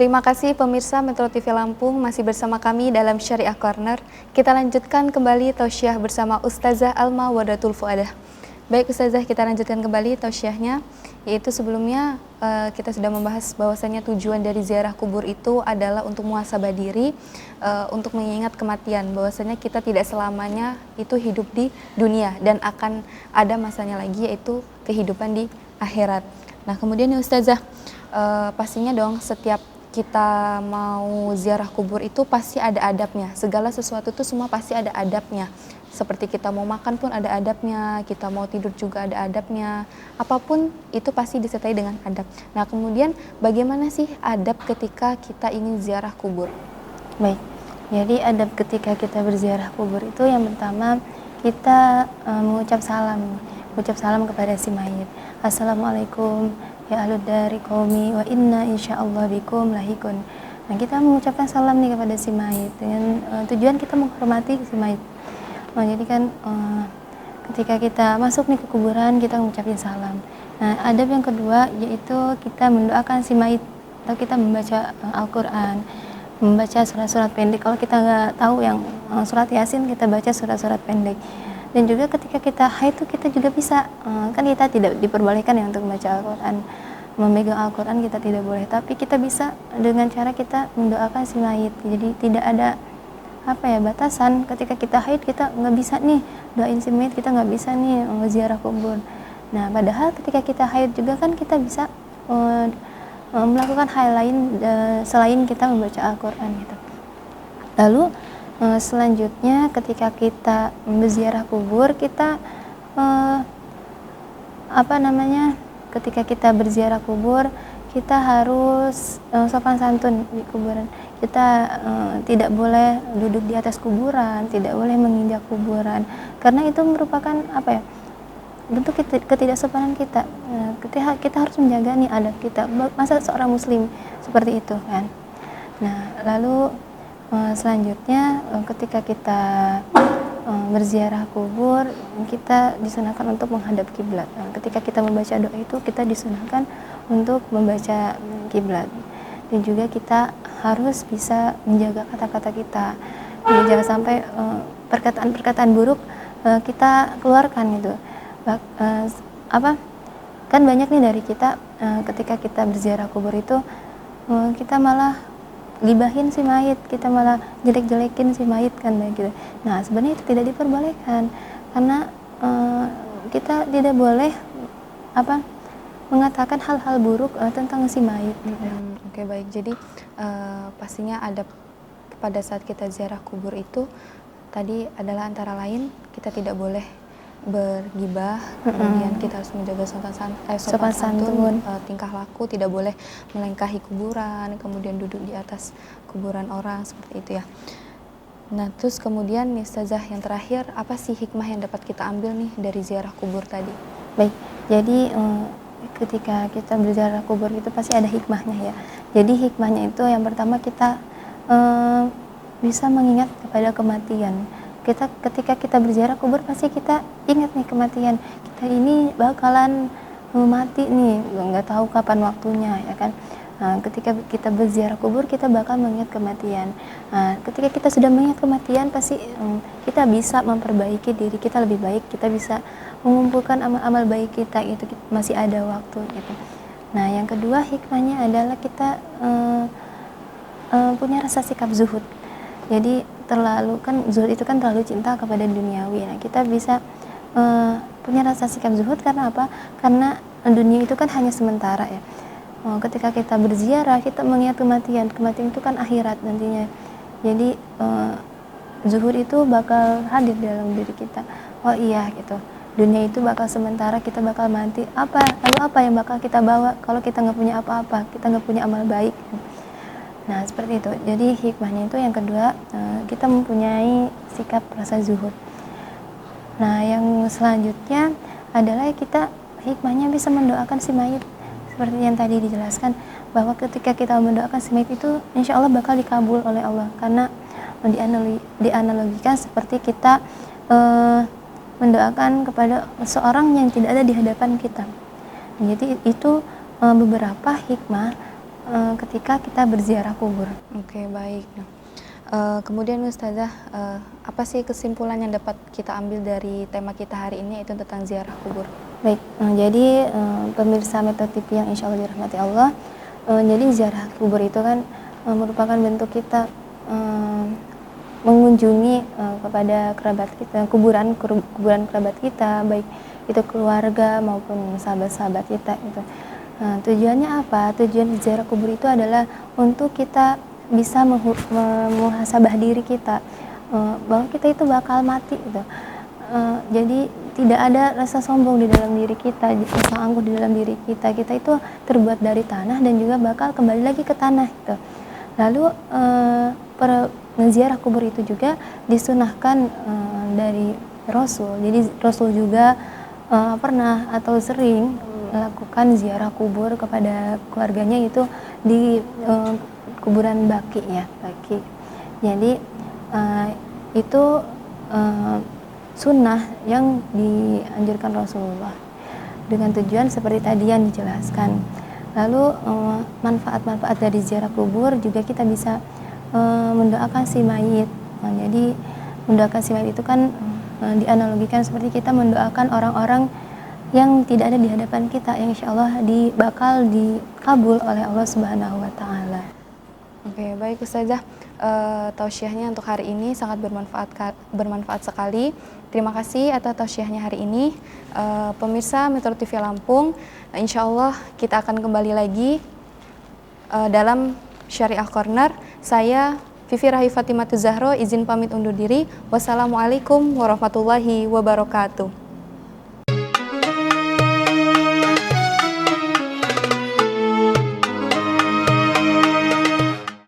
Terima kasih pemirsa Metro TV Lampung, masih bersama kami dalam Syariah Corner. Kita lanjutkan kembali tausiah bersama Ustazah Alma Wadatul Fuadah. Baik Ustazah, kita lanjutkan kembali tausiahnya, yaitu sebelumnya kita sudah membahas bahwasanya tujuan dari ziarah kubur itu adalah untuk muhasabah diri, untuk mengingat kematian, bahwasanya kita tidak selamanya itu hidup di dunia dan akan ada masanya lagi, yaitu kehidupan di akhirat. Nah kemudian ya Ustazah, pastinya dong setiap kita mau ziarah kubur itu pasti ada adabnya. Segala sesuatu itu semua pasti ada adabnya. Seperti kita mau makan pun ada adabnya, kita mau tidur juga ada adabnya. Apapun itu pasti disertai dengan adab. Nah kemudian bagaimana sih adab ketika kita ingin ziarah kubur? Baik, jadi adab ketika kita berziarah kubur itu yang pertama kita mengucap salam kepada si mayit. Assalamualaikum ya ahlud dari qaumi wa inna insyaallah bikum lahikun. Nah, kita mengucapkan salam nih kepada si mayit dengan tujuan kita menghormati si mayit. Nah, jadi kan ketika kita masuk nih ke kuburan kita mengucapkan salam. Nah, adab yang kedua yaitu kita mendoakan si mayit atau kita membaca Al-Qur'an, membaca surat-surat pendek. Kalau kita nggak tahu yang surat Yasin, kita baca surat-surat pendek. Dan juga ketika kita haid itu kita juga bisa, kan kita tidak diperbolehkan ya untuk membaca Al-Quran, memegang Al-Quran kita tidak boleh, tapi kita bisa dengan cara kita mendoakan si mayit. Jadi tidak ada batasan. Ketika kita haid kita nggak bisa nih doain si mayit, kita nggak bisa nih ziarah kubur. Nah padahal ketika kita haid juga kan kita bisa melakukan hal lain selain kita membaca Al-Quran gitu. Lalu selanjutnya ketika kita berziarah kubur kita ketika kita berziarah kubur kita harus sopan santun di kuburan. Kita tidak boleh duduk di atas kuburan, tidak boleh menginjak kuburan, karena itu merupakan bentuk ketidaksopanan kita. Kita harus menjaga nih adab kita. Masa seorang muslim seperti itu kan. Nah lalu selanjutnya ketika kita berziarah kubur kita disunahkan untuk menghadap kiblat. Ketika kita membaca doa itu kita disunahkan untuk membaca kiblat, dan juga kita harus bisa menjaga kata-kata kita. Jadi jangan sampai perkataan-perkataan buruk kita keluarkan gitu. Kan banyak nih dari kita ketika kita berziarah kubur itu kita malah gibahin si mayit, kita malah jelek-jelekin si mayit kan gitu. Nah sebenarnya itu tidak diperbolehkan karena kita tidak boleh mengatakan hal-hal buruk tentang si mayit gitu. Oke, baik. Jadi pastinya adab pada saat kita ziarah kubur itu tadi adalah antara lain kita tidak boleh bergibah, kemudian kita harus menjaga sopan santun, tingkah laku, tidak boleh melengkahi kuburan, kemudian duduk di atas kuburan orang, seperti itu ya. Nah terus kemudian nih Ustazah, yang terakhir apa sih hikmah yang dapat kita ambil nih dari ziarah kubur tadi? Baik, jadi ketika kita berziarah kubur itu pasti ada hikmahnya ya. Jadi hikmahnya itu yang pertama kita bisa mengingat kepada kematian. Ketika kita berziarah kubur pasti kita ingat nih kematian. Kita ini bakalan mati nih, nggak tahu kapan waktunya ya kan. Nah, ketika kita berziarah kubur kita bakal mengingat kematian. Nah, ketika kita sudah mengingat kematian pasti kita bisa memperbaiki diri kita lebih baik. Kita bisa mengumpulkan amal-amal baik kita, itu masih ada waktu gitu. Nah yang kedua hikmahnya adalah kita punya rasa sikap zuhud. Jadi zuhud itu kan terlalu cinta kepada duniawi. Nah kita bisa punya rasa sikap zuhud karena apa? Karena dunia itu kan hanya sementara ya. Ketika kita berziarah kita mengingat kematian itu kan akhirat nantinya. Jadi zuhud itu bakal hadir dalam diri kita. Oh iya gitu, dunia itu bakal sementara, kita bakal mati. Lalu apa yang bakal kita bawa kalau kita nggak punya apa-apa, kita nggak punya amal baik. Nah seperti itu. Jadi hikmahnya itu yang kedua, kita mempunyai sikap rasa zuhud. Nah yang selanjutnya adalah kita hikmahnya bisa mendoakan si mayit. Seperti yang tadi dijelaskan bahwa ketika kita mendoakan si mayit itu insya Allah bakal dikabul oleh Allah, karena dianalogikan seperti kita mendoakan kepada seorang yang tidak ada di hadapan kita. Jadi itu beberapa hikmah ketika kita berziarah kubur. Oke, baik. Nah, kemudian Ustazah, apa sih kesimpulan yang dapat kita ambil dari tema kita hari ini, yaitu tentang ziarah kubur? Baik, jadi pemirsa Metro TV yang insya Allah dirahmati Allah, jadi ziarah kubur itu kan merupakan bentuk kita mengunjungi kepada kerabat kita, kuburan kerabat kita, baik itu keluarga maupun sahabat-sahabat kita gitu. Tujuannya apa? Tujuan ziarah kubur itu adalah untuk kita bisa muhasabah diri kita, bahwa kita itu bakal mati gitu. Jadi tidak ada rasa sombong di dalam diri kita, rasa angkuh di dalam diri kita. Kita itu terbuat dari tanah dan juga bakal kembali lagi ke tanah gitu. Lalu ziarah kubur itu juga disunahkan dari Rasul. Jadi Rasul juga pernah atau sering melakukan ziarah kubur kepada keluarganya, itu di kuburan Baqi ya, Baqi. Jadi itu sunnah yang dianjurkan Rasulullah dengan tujuan seperti tadi yang dijelaskan. Lalu manfaat-manfaat dari ziarah kubur juga kita bisa mendoakan si mayit. Jadi mendoakan si mayit itu kan dianalogikan seperti kita mendoakan orang-orang yang tidak ada di hadapan kita, yang insya Allah bakal dikabul oleh Allah Subhanahu wa Ta'ala. Oke, baik Ustazah. Tausiahnya untuk hari ini sangat bermanfaat sekali. Terima kasih atas tausiahnya hari ini. Pemirsa Metro TV Lampung, insya Allah kita akan kembali lagi dalam Syariah Corner. Saya Vivi Rahi Fatimatu Zahro izin pamit undur diri. Wassalamualaikum warahmatullahi wabarakatuh.